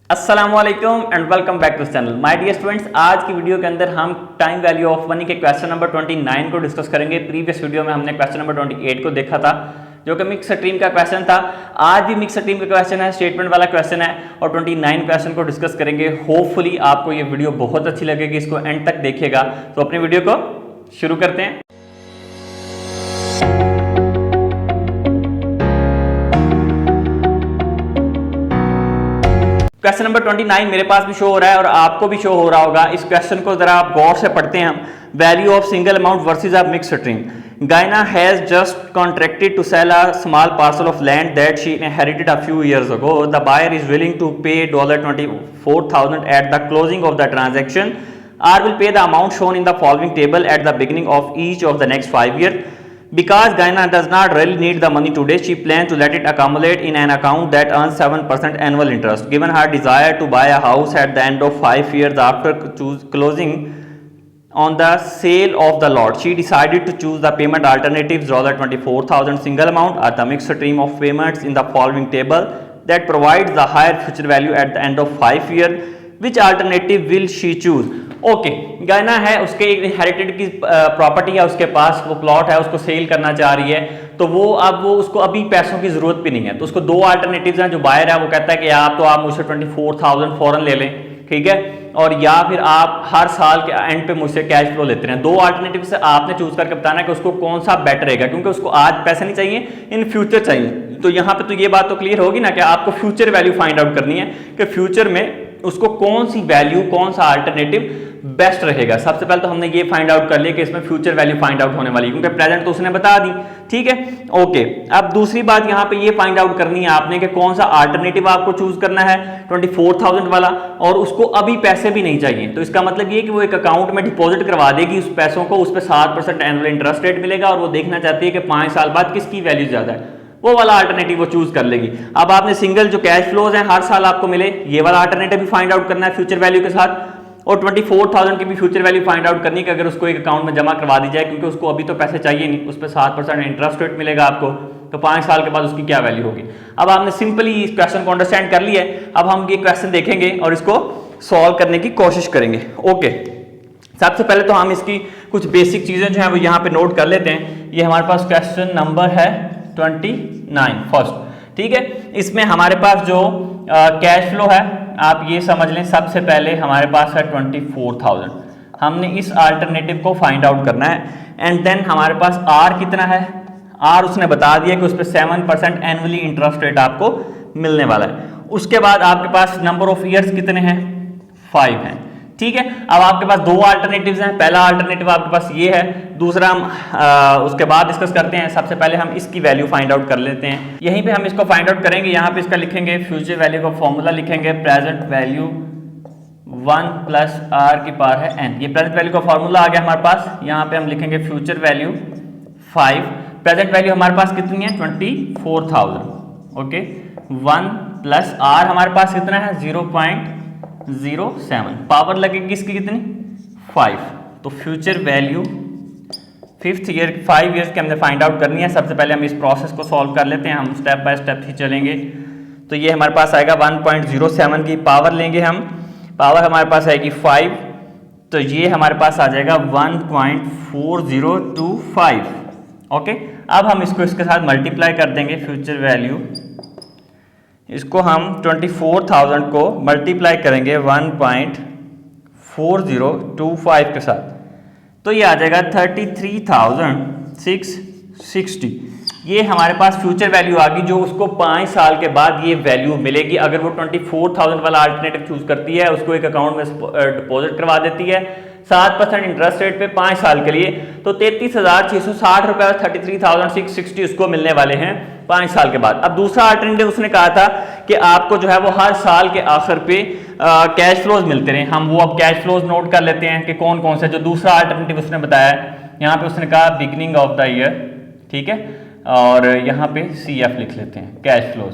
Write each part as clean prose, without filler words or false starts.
अस्सलामुअलैकुम and welcome back to channel my dear students. आज की वीडियो के अंदर हम टाइम वैल्यू ऑफ मनी के क्वेश्चन नंबर 29 को डिस्कस करेंगे। प्रीवियस वीडियो में हमने क्वेश्चन नंबर 28 को देखा था जो कि मिक्स स्ट्रीम का क्वेश्चन था। आज भी मिक्स स्ट्रीम का क्वेश्चन है, स्टेटमेंट वाला क्वेश्चन है और 29 क्वेश्चन को डिस्कस करेंगे। होपफुली आपको ये वीडियो बहुत अच्छी लगेगी, इसको एंड तक देखिएगा। तो अपनी वीडियो को शुरू करते हैं। क्वेश्चन नंबर 29 मेरे पास भी शो हो रहा है और आपको भी शो हो रहा होगा। इस क्वेश्चन को जरा आप गौर से पढ़ते हैं हम। Value of single amount versus a mix stream. Gayna has just contracted to sell a small parcel of land that she inherited a few years ago. The buyer is willing to pay $24,000 at the closing of the transaction or will pay the amount shown in the following table at the beginning of each of the next 5 years. Because Gaina does not really need the money today, she plans to let it accumulate in an account that earns 7% annual interest. Given her desire to buy a house at the end of 5 years after closing on the sale of the lot, she decided to choose the payment alternatives $24,000 single amount or the mixed stream of payments in the following table that provides the higher future value at the end of 5 years. Which alternative will she choose? Okay, गायना है, उसके एक inherited की property है, उसके पास वो plot है, उसको सेल करना चाह रही है। तो वो उसको अभी पैसों की जरूरत भी नहीं है। तो उसको दो अल्टरनेटिव्स हैं। जो बायर है वो कहता है कि आप मुझसे 24,000 फौरन ले लें, ठीक है, और या फिर आप हर साल के एंड पे मुझसे कैश फ्लो लेते रहें। दो अल्टरनेटिव से आपने चूज करके बताना है कि उसको कौन सा बेटर रहेगा, क्योंकि उसको आज पैसे नहीं चाहिए, इन फ्यूचर चाहिए। तो यहाँ पे तो ये बात तो क्लियर होगी ना कि आपको फ्यूचर वैल्यू फाइंड आउट करनी है कि फ्यूचर में उसको कौन सी वैल्यू, कौन सा अल्टरनेटिव बेस्ट रहेगा। सबसे पहले तो हमने ये फाइंड आउट कर लिया कि इसमें फ्यूचर वैल्यू फाइंड आउट होने वाली है, क्योंकि प्रेजेंट तो उसने बता दी, ठीक है। ओके, अब दूसरी बात यहाँ पे ये फाइंड आउट करनी है आपने कि कौन सा अल्टरनेटिव आपको चूज करना है 24,000 वाला, और उसको अभी पैसे भी नहीं चाहिए। तो इसका मतलब ये कि वो एक अकाउंट में डिपॉजिट करवा देगी उस पैसों को, उस पर 7% एनुअल इंटरेस्ट रेट मिलेगा और वो देखना चाहती है कि 5 साल बाद किसकी वैल्यू ज्यादा है, वो वाला अल्टरनेटिव वो चूज कर लेगी। अब आपने सिंगल जो कैश फ्लोज हैं हर साल आपको मिले, ये वाला अल्टरनेटिव भी फाइंड आउट करना है फ्यूचर वैल्यू के साथ, और 24,000 की भी फ्यूचर वैल्यू फाइंड आउट करनी है कि अगर उसको एक अकाउंट में जमा करवा दी जाए, क्योंकि उसको अभी तो पैसे चाहिए नहीं, उस पर 7% इंटरेस्ट रेट मिलेगा आपको, तो 5 साल के बाद उसकी क्या वैल्यू होगी। अब आपने सिंपली इस क्वेश्चन को अंडरस्टैंड कर लिया है। अब हम ये क्वेश्चन देखेंगे और इसको सॉल्व करने की कोशिश करेंगे। ओके, सबसे पहले तो हम इसकी कुछ बेसिक चीजें जो है वो यहाँ पे नोट कर लेते हैं। ये हमारे पास क्वेश्चन नंबर है 29 फर्स्ट, ठीक है। इसमें हमारे पास जो कैश फ्लो है आप ये समझ लें, सबसे पहले हमारे पास है 24,000। हमने इस अल्टरनेटिव को फाइंड आउट करना है एंड देन हमारे पास आर कितना है, आर उसने बता दिया कि उस पर 7% एनुअली इंटरेस्ट रेट आपको मिलने वाला है। उसके बाद आपके पास नंबर ऑफ ईयर्स कितने हैं, 5 हैं, ठीक है। अब आपके पास दो अल्टरनेटिव्स हैं। पहला अल्टरनेटिव आपके पास ये है, दूसरा हम उसके बाद डिस्कस करते हैं। सबसे पहले हम इसकी वैल्यू फाइंड आउट कर लेते हैं। यहीं पे हम इसको फाइंड आउट करेंगे। यहाँ पे इसका लिखेंगे फ्यूचर वैल्यू का फॉर्मूला लिखेंगे, प्रेजेंट वैल्यू 1 प्लस आर की पावर है n। ये प्रेजेंट वैल्यू का फॉर्मूला आ गया हमारे पास। यहाँ पे हम लिखेंगे फ्यूचर वैल्यू 5, प्रेजेंट वैल्यू हमारे पास कितनी है 24,000। ओके, 1 प्लस आर हमारे पास कितना है 0.07, पावर लगेगी इसकी कितनी 5। तो फ्यूचर वैल्यू 5 ईयर्स की हमने फाइंड आउट करनी है। सबसे पहले हम इस प्रोसेस को सॉल्व कर लेते हैं, हम स्टेप बाय स्टेप ही चलेंगे। तो ये हमारे पास आएगा 1.07 की पावर लेंगे हम, पावर हमारे पास आएगी 5, तो ये हमारे पास आ जाएगा 1.4025। ओके, अब हम इसको इसके साथ मल्टीप्लाई कर देंगे। फ्यूचर वैल्यू, इसको हम 24,000 को मल्टीप्लाई करेंगे 1.4025 के साथ, तो ये आ जाएगा 33,660। ये हमारे पास फ्यूचर वैल्यू आ गई जो उसको 5 साल के बाद ये वैल्यू मिलेगी। अगर वो 24,000 वाला अल्टरनेटिव चूज करती है, उसको एक अकाउंट में डिपॉजिट करवा देती है 7% इंटरेस्ट रेट पे 5 साल के लिए, तो 33,660 रुपए 33,660 उसको मिलने वाले हैं 5 साल के बाद। अब दूसरा अल्टरनेटिव उसने कहा था कि आपको जो है वो हर साल के आखिर पे कैश फ्लोज मिलते रहे। हम वो अब कैश फ्लोज नोट कर लेते हैं कि कौन कौन से। जो दूसरा अल्टरनेटिव उसने बताया है, यहाँ पे उसने कहा बिगिनिंग ऑफ द ईयर, ठीक है, और यहाँ पे CF लिख लेते हैं, कैश फ्लोज।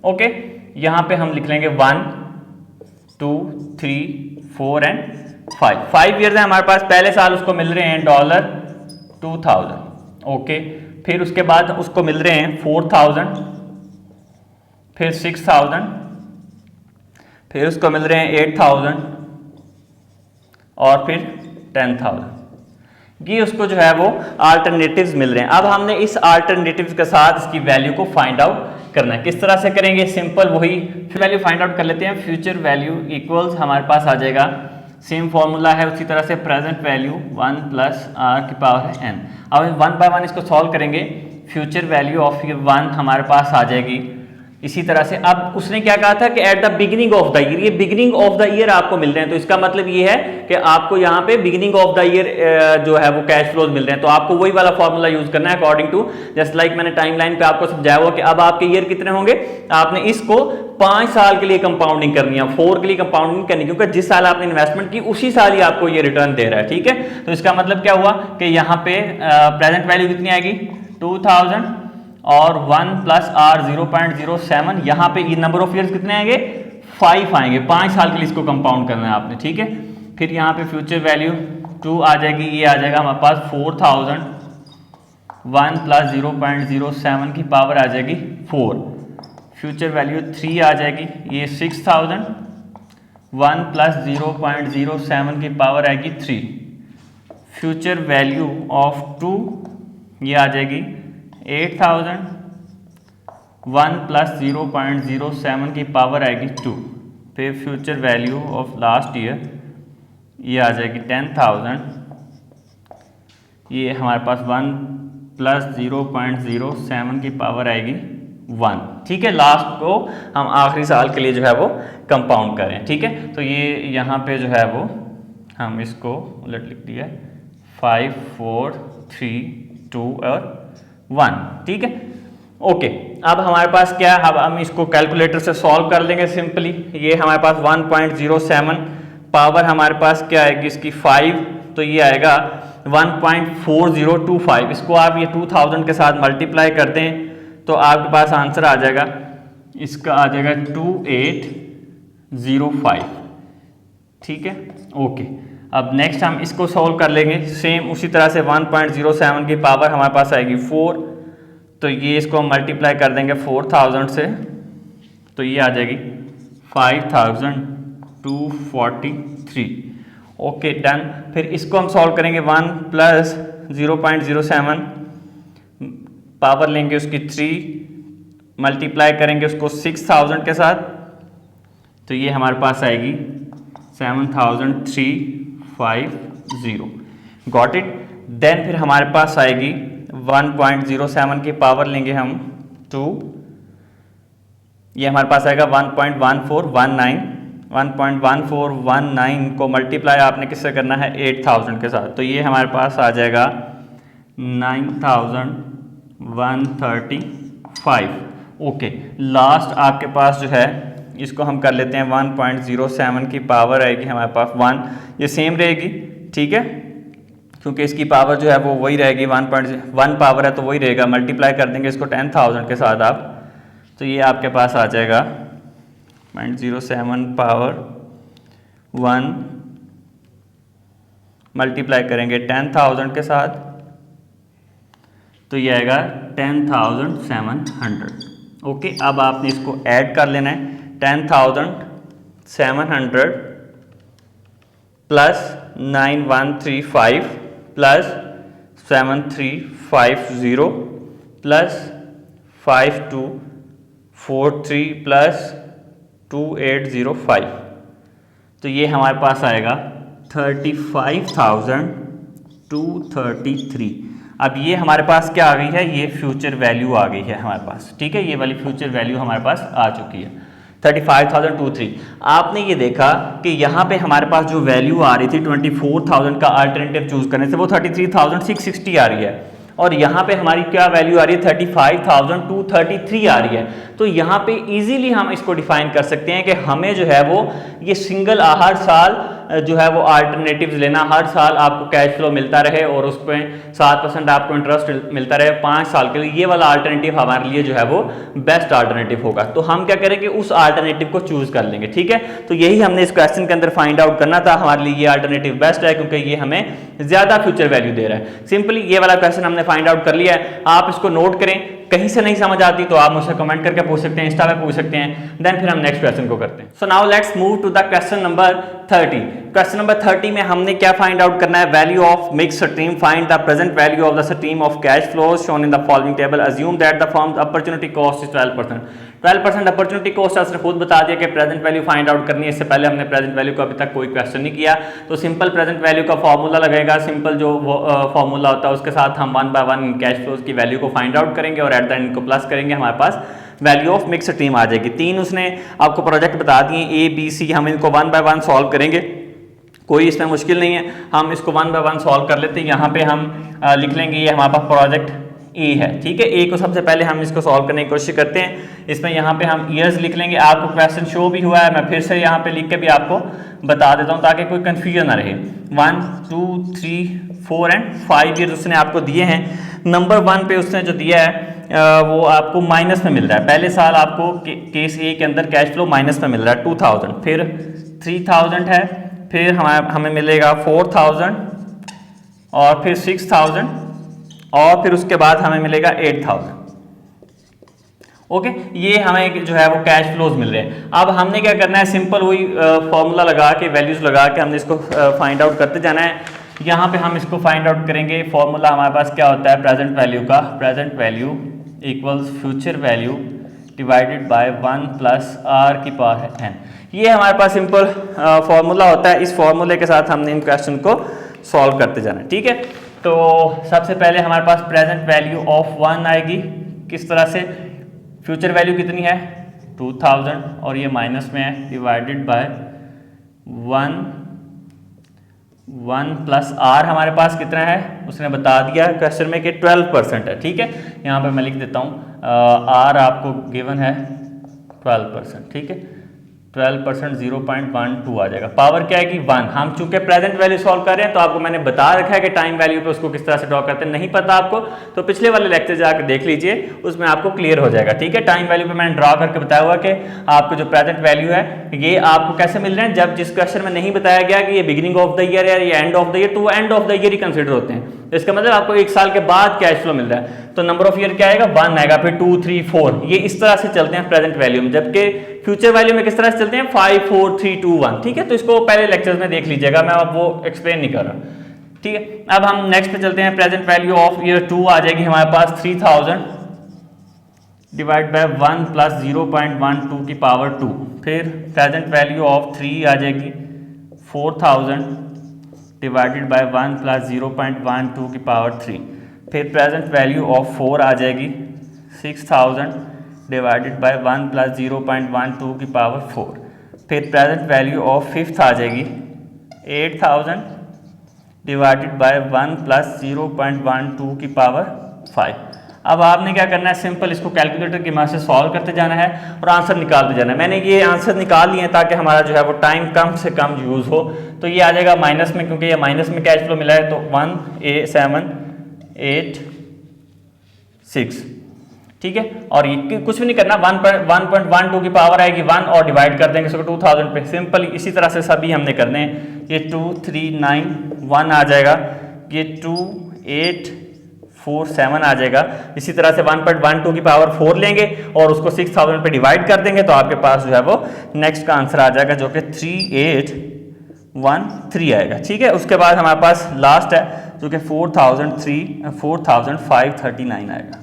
ओके, यहाँ पे हम लिख लेंगे 1, 2, 3, 4 एंड 5 ईयर्स है हमारे पास। पहले साल उसको मिल रहे हैं $2,000। ओके, फिर उसके बाद उसको मिल रहे हैं 4,000, फिर 6,000, फिर उसको मिल रहे हैं 8,000 और फिर 10,000। ये उसको जो है वो अल्टरनेटिव्स मिल रहे हैं। अब हमने इस अल्टरनेटिव्स के साथ इसकी वैल्यू को फाइंड आउट करना है। किस तरह से करेंगे? सिंपल वही वैल्यू फाइंड आउट कर लेते हैं। फ्यूचर वैल्यू इक्वल्स हमारे पास आ जाएगा, सेम फॉर्मूला है उसी तरह से, प्रेजेंट वैल्यू 1 प्लस आर की पावर है n। अब 1 बाय 1 इसको सॉल्व करेंगे। फ्यूचर वैल्यू ऑफ 1 हमारे पास आ जाएगी इसी तरह से। अब उसने क्या कहा था कि at the beginning of the year, ये बिगिनिंग ऑफ द ईयर आपको मिल रहे हैं, तो इसका मतलब ये है कि आपको यहाँ पे बिगिनिंग ऑफ द ईयर जो है वो कैश फ्लोज मिल रहे हैं, तो आपको वही वाला फॉर्मूला यूज करना है अकॉर्डिंग टू, जस्ट लाइक मैंने टाइमलाइन पे आपको समझाया हुआ कि अब आपके ईयर कितने होंगे, आपने इसको 5 साल के लिए कंपाउंडिंग करनी है, 4 के लिए कंपाउंडिंग करनी, क्योंकि जिस साल आपने इन्वेस्टमेंट की उसी साल ही आपको ये रिटर्न दे रहा है। ठीक है, तो इसका मतलब क्या हुआ कि यहाँ पे प्रेजेंट वैल्यू कितनी आएगी 2000 और 1 प्लस आर 0.07, यहाँ पे ये नंबर ऑफ ईयर्स कितने आएंगे 5 आएंगे, 5 साल के लिए इसको कंपाउंड करना है आपने। ठीक है, फिर यहाँ पे फ्यूचर वैल्यू 2 आ जाएगी, ये आ जाएगा हमारे पास 4000, 1 प्लस 0.07 की पावर आ जाएगी 4। फ्यूचर वैल्यू 3 आ जाएगी, ये 6000, 1 प्लस 0.07 की पावर आएगी 3। फ्यूचर वैल्यू ऑफ 2 ये आ जाएगी 8000, 1 प्लस 0.07 की पावर आएगी 2। फिर future value of last year ये आ जाएगी 10,000, ये हमारे पास 1 प्लस 0.07 की पावर आएगी 1। ठीक है, लास्ट को हम आखिरी साल के लिए जो है वो कंपाउंड करें। ठीक है, तो ये यहाँ पे जो है वो हम इसको उलट लिख दिया 5 4 3 2 और 1। ठीक है, ओके। अब हमारे पास क्या है, अब हम इसको कैलकुलेटर से सॉल्व कर लेंगे सिंपली। ये हमारे पास 1.07 पावर हमारे पास क्या आएगी इसकी 5, तो ये आएगा 1.4025। इसको आप ये 2000 के साथ मल्टीप्लाई करते हैं तो आपके पास आंसर आ जाएगा, इसका आ जाएगा 2805। ठीक है, ओके। अब नेक्स्ट हम इसको सॉल्व कर लेंगे सेम उसी तरह से। 1.07 की पावर हमारे पास आएगी 4, तो ये इसको हम मल्टीप्लाई कर देंगे 4000 से, तो ये आ जाएगी 5243। Okay, done. फिर इसको हम सॉल्व करेंगे 1 प्लस 0.07 पावर लेंगे उसकी 3, मल्टीप्लाई करेंगे उसको 6000 के साथ, तो ये हमारे पास आएगी 7350। Got it. देन फिर हमारे पास आएगी 1.07 की पावर लेंगे हम 2, ये हमारे पास आएगा 1.1419। 1.1419 को मल्टीप्लाई आपने किससे करना है 8000 के साथ, तो ये हमारे पास आ जाएगा 9135। ओके, लास्ट आपके पास जो है इसको हम कर लेते हैं 1.07 की पावर आएगी हमारे पास 1, ये सेम रहेगी। ठीक है, क्योंकि इसकी पावर जो है वो वही रहेगी, 1.1 पावर है तो वही रहेगा। मल्टीप्लाई कर देंगे इसको 10,000 के साथ आप, तो ये आपके पास आ जाएगा 0.07 पावर 1 मल्टीप्लाई करेंगे 10,000 के साथ, तो ये आएगा 10,700। ओके, अब आपने इसको ऐड कर लेना है 10,700 प्लस 9135 प्लस 7350 प्लस 5243 प्लस 2805, तो ये हमारे पास आएगा 35,233। अब ये हमारे पास क्या आ गई है, ये फ्यूचर वैल्यू आ गई है हमारे पास। ठीक है, ये वाली फ्यूचर वैल्यू हमारे पास आ चुकी है 35,233। आपने ये देखा कि यहाँ पे हमारे पास जो वैल्यू आ रही थी 24,000 का अल्टरनेटिव चूज करने से वो 33,660 आ रही है, और यहाँ पे हमारी क्या वैल्यू आ रही है 35,233 आ रही है। तो यहाँ पे इजीली हम इसको डिफाइन कर सकते हैं कि हमें जो है वो ये सिंगल हर साल जो है वो अल्टरनेटिव्स लेना, हर साल आपको कैश फ्लो मिलता रहे और उस पर 7% आपको इंटरेस्ट मिलता रहे 5 साल के लिए, ये वाला अल्टरनेटिव हमारे लिए जो है वो बेस्ट अल्टरनेटिव होगा। तो हम क्या करेंगे, उस अल्टरनेटिव को चूज कर लेंगे। ठीक है, तो यही हमने इस क्वेश्चन के अंदर फाइंड आउट करना था। हमारे लिए ये अल्टरनेटिव बेस्ट है क्योंकि ये हमें ज्यादा फ्यूचर वैल्यू दे रहा है। सिंपली ये वाला क्वेश्चन हमने फाइंड आउट कर लिया है, आप इसको नोट करें कहीं से नहीं समझ आती तो आप मुझसे कमेंट करके पूछ सकते हैं, इंस्टा पे पूछ सकते हैं। देन फिर हम नेक्स्ट क्वेश्चन को करते हैं। So now let's move to the question number 30। Question number 30 में हमने क्या फाइंड आउट करना है, value of mix stream, find the present value of the stream of cash flows shown in the following table, assume that the firm's opportunity cost is 12%। 12% opportunity cost उसने खुद बता दिया कि प्रेजेंट वैल्यू फाइंड आउट करनी है। इससे पहले हमने प्रेजेंट वैल्यू का अभी तक कोई क्वेश्चन नहीं किया, तो सिंपल प्रेजेंट वैल्यू का फॉर्मूला लगेगा, सिंपल जो फॉर्मूला होता है उसके साथ हम 1 बाय 1 कैश फ्लोज की वैल्यू को फाइंड आउट करेंगे और एट द एंड को प्लस करेंगे, हमारे पास वैल्यू ऑफ मिक्स स्ट्रीम आ जाएगी। 3 उसने आपको प्रोजेक्ट बता दिए A B C, हम इनको 1 बाय 1 सॉल्व करेंगे, कोई इसमें मुश्किल नहीं है। हम इसको 1 बाय 1 सॉल्व कर लेते हैं। यहाँ पे हम लिख लेंगे ये हमारे पास प्रोजेक्ट ए है, ठीक है। ए को सबसे पहले हम इसको सॉल्व करने की कोशिश करते हैं। इसमें यहाँ पे हम ईयर्स लिख लेंगे, आपको क्वेश्चन शो भी हुआ है, मैं फिर से यहाँ पे लिख के भी आपको बता देता हूँ ताकि कोई कंफ्यूजन ना रहे। 1 2 3 4 एंड 5 ईयर्स उसने आपको दिए हैं। नंबर 1 पे उसने जो दिया है वो आपको माइनस में मिल रहा है। पहले साल आपको केस ए के अंदर कैश फ्लो माइनस में मिल रहा है 2000, फिर 3000 है, फिर हमें मिलेगा 4000 और फिर 6000 और फिर उसके बाद हमें मिलेगा 8000। ओके, ये हमें जो है वो कैश फ्लोज मिल रहे हैं। अब हमने क्या करना है, सिंपल वही फॉर्मूला लगा के वैल्यूज लगा के हमने इसको फाइंड आउट करते जाना है। यहाँ पे हम इसको फाइंड आउट करेंगे। फॉर्मूला हमारे पास क्या होता है प्रेजेंट वैल्यू का, present value equals future value divided by 1 plus r की पावर n। ये हमारे पास सिंपल फॉर्मूला होता है। इस फॉर्मूले के साथ हमने इन क्वेश्चन को सॉल्व करते जाना है, ठीक है। तो सबसे पहले हमारे पास प्रेजेंट वैल्यू ऑफ 1 आएगी, किस तरह से, फ्यूचर वैल्यू कितनी है 2000 और ये माइनस में है, डिवाइडेड बाय 1 प्लस r हमारे पास कितना है उसने बता दिया क्वेश्चन में कि 12% है, ठीक है। यहाँ पे मैं लिख देता हूँ r आपको गिवन है 12%, ठीक है। 12% 0.12 आ जाएगा। पावर क्या है कि 1। हम चूंकि प्रेजेंट वैल्यू सॉल्व कर रहे हैं तो आपको मैंने बता रखा है कि टाइम वैल्यू पे उसको किस तरह से ड्रॉ करते हैं। नहीं पता आपको तो पिछले वाले लेक्चर जाकर देख लीजिए, उसमें आपको क्लियर हो जाएगा, ठीक है। टाइम वैल्यू पे मैंने ड्रॉ करके बताया हुआ कि आपको जो प्रेजेंट वैल्यू है ये आपको कैसे मिल रहे हैं, जब जिस क्वेश्चन में नहीं बताया गया कि ये बिगिनिंग ऑफ द ईयर है या एंड ऑफ द ईयर, तो वो end of the year he consider होते हैं। तो इसका मतलब आपको 1 साल के बाद कैश फ्लो मिल रहा है, तो नंबर ऑफ ईयर क्या आएगा 1 आएगा, फिर 2 3 4, ये इस तरह से चलते हैं प्रेजेंट वैल्यू में। जबकि फ्यूचर वैल्यू में किस तरह से चलते हैं 5 4 3 2 1, ठीक है। तो इसको पहले लेक्चर्स में देख लीजिएगा, मैं अब वो एक्सप्लेन नहीं कर रहा, ठीक है। अब हम नेक्स्ट पे चलते हैं। प्रेजेंट वैल्यू ऑफ ईयर 2 आ जाएगी हमारे पास 3000 डिवाइड बाय 1 प्लस 0.12 की पावर 2। फिर प्रेजेंट वैल्यू ऑफ 3 आ जाएगी 4000 डिवाइडेड बाय 1 प्लस 0.12 की पावर 3। फिर प्रेजेंट वैल्यू ऑफ 4 आ जाएगी 6000 डिवाइडेड बाय 1 प्लस 0.12 की पावर 4। फिर प्रेजेंट वैल्यू ऑफ 5th आ जाएगी 8000 डिवाइडेड बाय 1 प्लस 0.12 की पावर 5। अब आपने क्या करना है, सिंपल इसको कैलकुलेटर की मदद से सॉल्व करते जाना है और आंसर निकालते जाना है। मैंने ये आंसर निकाल लिए हैं ताकि हमारा जो है वो टाइम कम से कम यूज़ हो। तो ये आ जाएगा माइनस में, क्योंकि ये माइनस में कैश फ्लो मिला है, तो 1,786, ठीक है। और ये कुछ भी नहीं करना, 1.12 की पावर आएगी 1 और डिवाइड कर देंगे इसको 2000 पे। सिंपल इसी तरह से सभी हमने करने हैं। ये 2391 आ जाएगा, ये 2847 आ जाएगा। इसी तरह से 1.12 की पावर 4 लेंगे और उसको 6000 पे डिवाइड कर देंगे, तो आपके पास जो है वो नेक्स्ट का आंसर आ जाएगा जो कि 3813 आएगा, ठीक है। उसके बाद हमारे पास लास्ट है जो कि 4539 आएगा,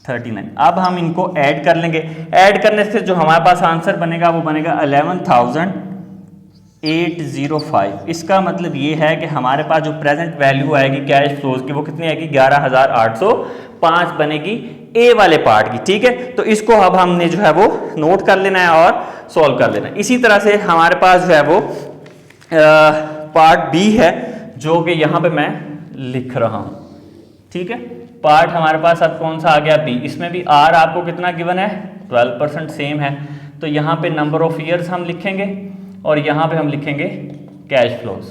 39। अब हम इनको ऐड कर लेंगे। ऐड करने से जो हमारे पास आंसर बनेगा वो बनेगा 11805। इसका मतलब ये है कि हमारे पास जो प्रेजेंट वैल्यू आएगी कैश फ्लोज की वो कितनी आएगी 11805 बनेगी ए वाले पार्ट की, ठीक है। तो इसको अब हमने जो है वो नोट कर लेना है और सॉल्व कर लेना है। इसी तरह से हमारे पास जो है वो पार्ट बी है जो कि यहाँ पे मैं लिख रहा हूँ, ठीक है। पार्ट हमारे पास अब कौन सा आ गया बी। इसमें भी आर आपको कितना गिवन है 12% सेम है। तो यहाँ पे नंबर ऑफ ईयर्स हम लिखेंगे और यहाँ पे हम लिखेंगे cash flows,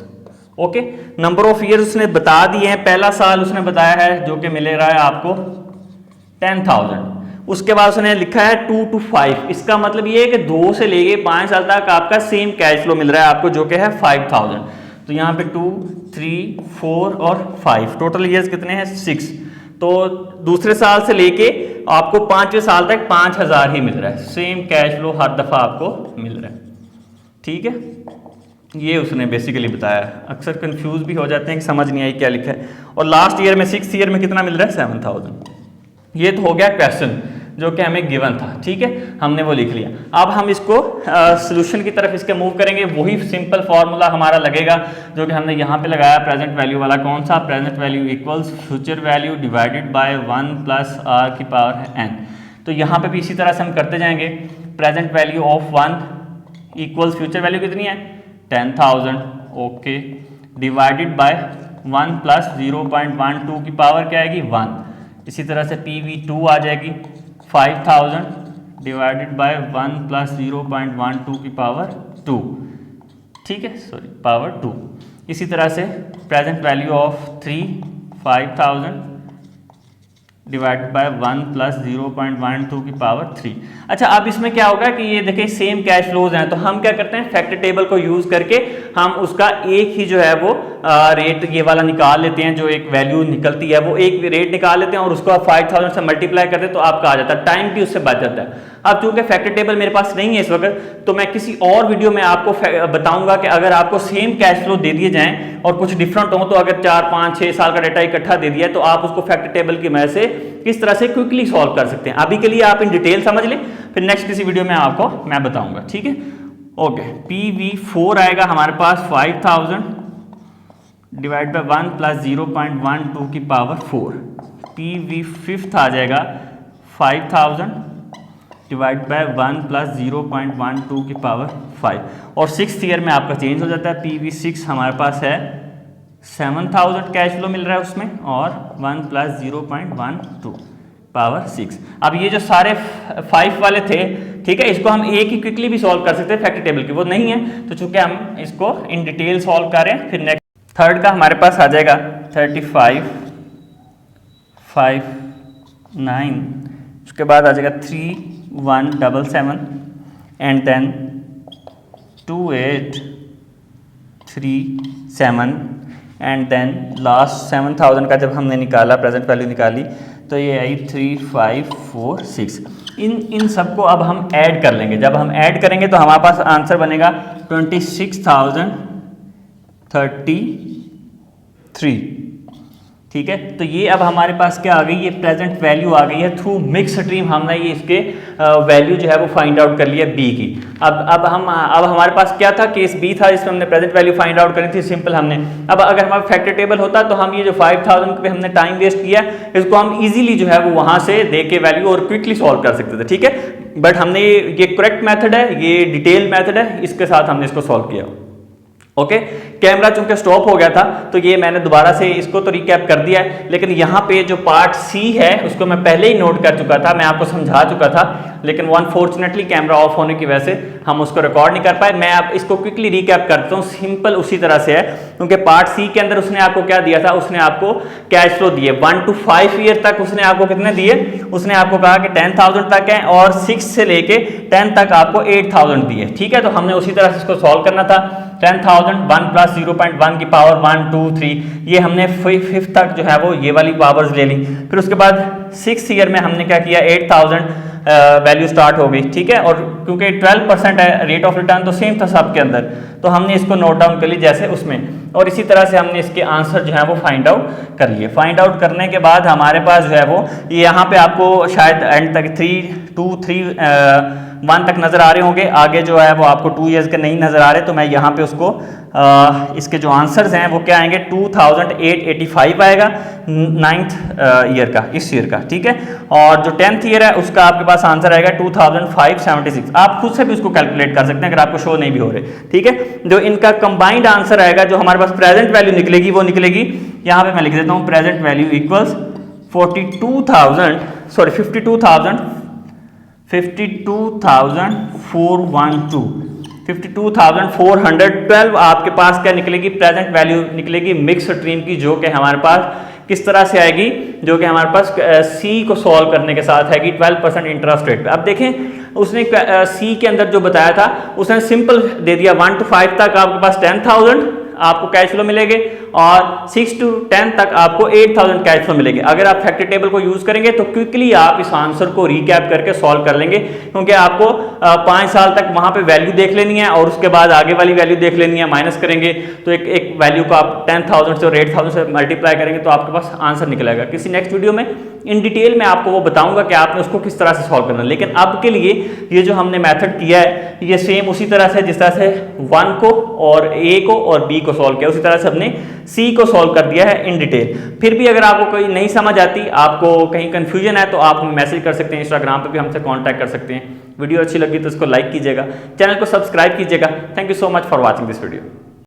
okay. Number of years उसने बता दिए हैं। पहला साल उसने बताया है जो कि मिल रहा है आपको 10,000। उसके बाद उसने लिखा है 2 to 5। इसका मतलब ये है कि 2 से लेके 5 साल तक आपका सेम कैश फ्लो मिल रहा है आपको जो कि है 5000। तो यहाँ पे 2 3 4 और 5 टोटल ईयर्स कितने हैं 6। तो दूसरे साल से लेके आपको 5वें साल तक 5,000 ही मिल रहा है, सेम कैश फ्लो हर दफ़ा आपको मिल रहा है। ठीक है, ये उसने बेसिकली बताया। अक्सर कंफ्यूज भी हो जाते हैं कि समझ नहीं आई क्या लिखा है। और लास्ट ईयर में 6th ईयर में कितना मिल रहा है, 7,000। ये तो हो गया क्वेश्चन जो कि हमें गिवन था। ठीक है, हमने वो लिख लिया। अब हम इसको सोल्यूशन की तरफ इसके मूव करेंगे। वही सिंपल फार्मूला हमारा लगेगा जो कि हमने यहाँ पे लगाया, प्रेजेंट वैल्यू वाला। कौन सा? Present value equals future value divided by 1 plus R की पावर n। तो यहाँ पे भी इसी तरह से हम करते जाएंगे। Present value of 1 equals future value कितनी है, 10,000, ओके, डिवाइडेड बाय 1 प्लस 0.12 की पावर क्या आएगी, 1। इसी तरह से PV2 आ जाएगी 5,000 डिवाइडेड बाय 1 प्लस 0.12 की पावर 2। ठीक है, सॉरी, पावर 2। इसी तरह से present value of 3 5,000 divided by 1 plus 0.12 की पावर 3। अच्छा, अब इसमें क्या होगा कि ये देखिए सेम कैश फ्लोज हैं, तो हम क्या करते हैं, फैक्टर टेबल को यूज करके हम उसका एक ही जो है वो रेट ये वाला निकाल लेते हैं। जो एक वैल्यू निकलती है वो एक रेट निकाल लेते हैं और उसको 5,000 से मल्टीप्लाई करते हैं तो आपका आ जाता है। टाइम भी उससे बच जाता है। अब चूंकि फैक्टर टेबल मेरे पास नहीं है इस वक्त, तो मैं किसी और वीडियो में आपको बताऊंगा कि अगर आपको सेम कैश फ्लो दे दिए जाएं और कुछ डिफरेंट हो, तो अगर 4 5 6 साल का डेटा इकट्ठा दे दिया तो आप उसको फैक्टर टेबल की मदद से किस तरह से क्विकली सॉल्व कर सकते हैं। अभी के लिए आप इन डिटेल समझ लें, फिर नेक्स्ट किसी वीडियो में आपको मैं बताऊंगा। ठीक है, ओके। PV4 आएगा हमारे पास 5,000 डिवाइड बाय 1 प्लस 0.12 की पावर 4। PV5 आ जाएगा 5,000 डिवाइड बाय 1 प्लस 0.12 की पावर 5। और 6th ईयर में आपका चेंज हो जाता है। PV6 हमारे पास है 7,000 कैश फ्लो मिल रहा है उसमें, और 1 प्लस 0.12 पावर 6। अब ये जो सारे 5 वाले थे, ठीक है, इसको हम एक ही क्विकली भी सॉल्व कर सकते हैं फैक्टर टेबल की, वो नहीं है, तो चूंकि हम इसको इन डिटेल सॉल्व करें। फिर नेक्स्ट थर्ड का हमारे पास आ जाएगा 35 5 9, उसके बाद आ जाएगा 3 1 7 7 and then 2 8 3 7 and then last 7,000 का जब हमने निकाला, प्रेजेंट वैल्यू निकाली, तो ये आई 3 5 4 6। इन सबको अब हम ऐड कर लेंगे। जब हम ऐड करेंगे तो हमारे पास आंसर बनेगा 26,033। ठीक है, तो ये अब हमारे पास क्या आ गई, ये प्रेजेंट वैल्यू आ गई है। थ्रू मिक्स स्ट्रीम हमने ये इसके वैल्यू जो है वो फाइंड आउट कर लिया बी की। अब हमारे पास क्या था, केस बी था जिसमें हमने प्रेजेंट वैल्यू फाइंड आउट करी थी, सिंपल हमने। अब अगर हमारा फैक्टर टेबल होता तो हम ये जो 5,000 पे हमने टाइम वेस्ट किया, इसको हम इजीली जो है वो वहां से दे के वैल्यू और क्विकली सॉल्व कर सकते थे। ठीक है, बट हमने ये करेक्ट मेथड है, ये डिटेल मेथड है, इसके साथ हमने इसको सॉल्व किया। ओके, कैमरा चूंकि स्टॉप हो गया था तो ये मैंने दोबारा से इसको तो रिकैप कर दिया है, लेकिन यहाँ पे जो पार्ट सी है उसको मैं पहले ही नोट कर चुका था, मैं आपको समझा चुका था, लेकिन अनफॉर्चुनेटली कैमरा ऑफ होने की वजह से हम उसको रिकॉर्ड नहीं कर पाए। मैं अब इसको क्विकली रिकैप करता हूँ। सिंपल उसी तरह से है, क्योंकि पार्ट सी के अंदर उसने आपको क्या दिया था, उसने आपको कैश फ्लो दिए 1 to 5 ईयर तक। उसने आपको कितने दिए, उसने आपको कहा कि 10,000 तक है, और 6 से लेके 10 तक आपको 8,000 दिए। ठीक है, तो हमने उसी तरह से इसको सॉल्व करना था। 10,000 1 प्लस 0.1 की पावर 1 2 3, ये हमने 5 तक जो है वो ये वाली पावर्स ले ली। फिर उसके बाद 6th ईयर में हमने क्या किया, 8,000 वैल्यू स्टार्ट हो गई। ठीक है, और क्योंकि 12% है रेट ऑफ रिटर्न, तो सेम था सबके अंदर, तो हमने इसको नोट डाउन कर ली जैसे उसमें, और इसी तरह से हमने इसके आंसर जो है वो फाइंड आउट कर लिए। फाइंड आउट करने के बाद हमारे पास जो है वो यहाँ पे आपको शायद एंड तक 3 2 3 1 तक नज़र आ रहे होंगे, आगे जो है वो आपको 2 ईयर्स के नहीं नज़र आ रहे, तो मैं यहाँ पे उसको इसके जो आंसर्स हैं वो क्या आएंगे, 2,885 आएगा 9th ईयर का, इस ईयर का। ठीक है, और जो 10th ईयर है उसका आपके पास आंसर आएगा 2,576। आप खुद से भी उसको कैलकुलेट कर सकते हैं अगर आपको शो नहीं भी हो रहे। ठीक है, जो इनका कंबाइंड आंसर आएगा, जो हमारे पास प्रेजेंट वैल्यू निकलेगी, वो निकलेगी यहाँ पे मैं लिख देता हूँ, प्रेजेंट वैल्यू इक्वल्स 52,412 आपके पास क्या निकलेगी, प्रेजेंट वैल्यू निकलेगी मिक्स स्ट्रीम की, जो कि हमारे पास किस तरह से आएगी, जो कि हमारे पास सी को सॉल्व करने के साथ आएगी 12% इंटरेस्ट रेट पे। अब देखें, उसने सी के अंदर जो बताया था उसने सिंपल दे दिया 1 to 5 तक आपके पास 10,000, आपको कैश फ्लो मिलेंगे और 6 to 10 तक आपको 8000 कैश फ्लो मिलेंगे। अगर आप फैक्टर टेबल को यूज करेंगे तो क्विकली आप इस आंसर को रिकैप करके सॉल्व कर लेंगे, क्योंकि आपको 5 साल तक वहां पे वैल्यू देख लेनी है और उसके बाद आगे वाली वैल्यू देख लेनी है, माइनस करेंगे तो एक वैल्यू को आप 10,000 से और 8,000 से मल्टीप्लाई करेंगे तो आपके पास आंसर निकलेगा। किसी नेक्स्ट वीडियो में इन डिटेल में आपको वो बताऊंगा कि आपने उसको किस तरह से सॉल्व करना है। लेकिन अब के लिए ये जो हमने मेथड किया है ये सेम उसी तरह से जिस तरह से 1 को और ए को और बी को सॉल्व किया, उसी तरह से हमने सी को सॉल्व कर दिया है इन डिटेल। फिर भी अगर आपको कोई नहीं समझ आती, आपको कहीं कंफ्यूजन है, तो आप हमें मैसेज कर सकते हैं, इंस्टाग्राम पे भी हमसे कांटेक्ट कर सकते हैं। वीडियो अच्छी लगी तो इसको लाइक कीजिएगा, चैनल को सब्सक्राइब कीजिएगा। Thank you so much for watching this video.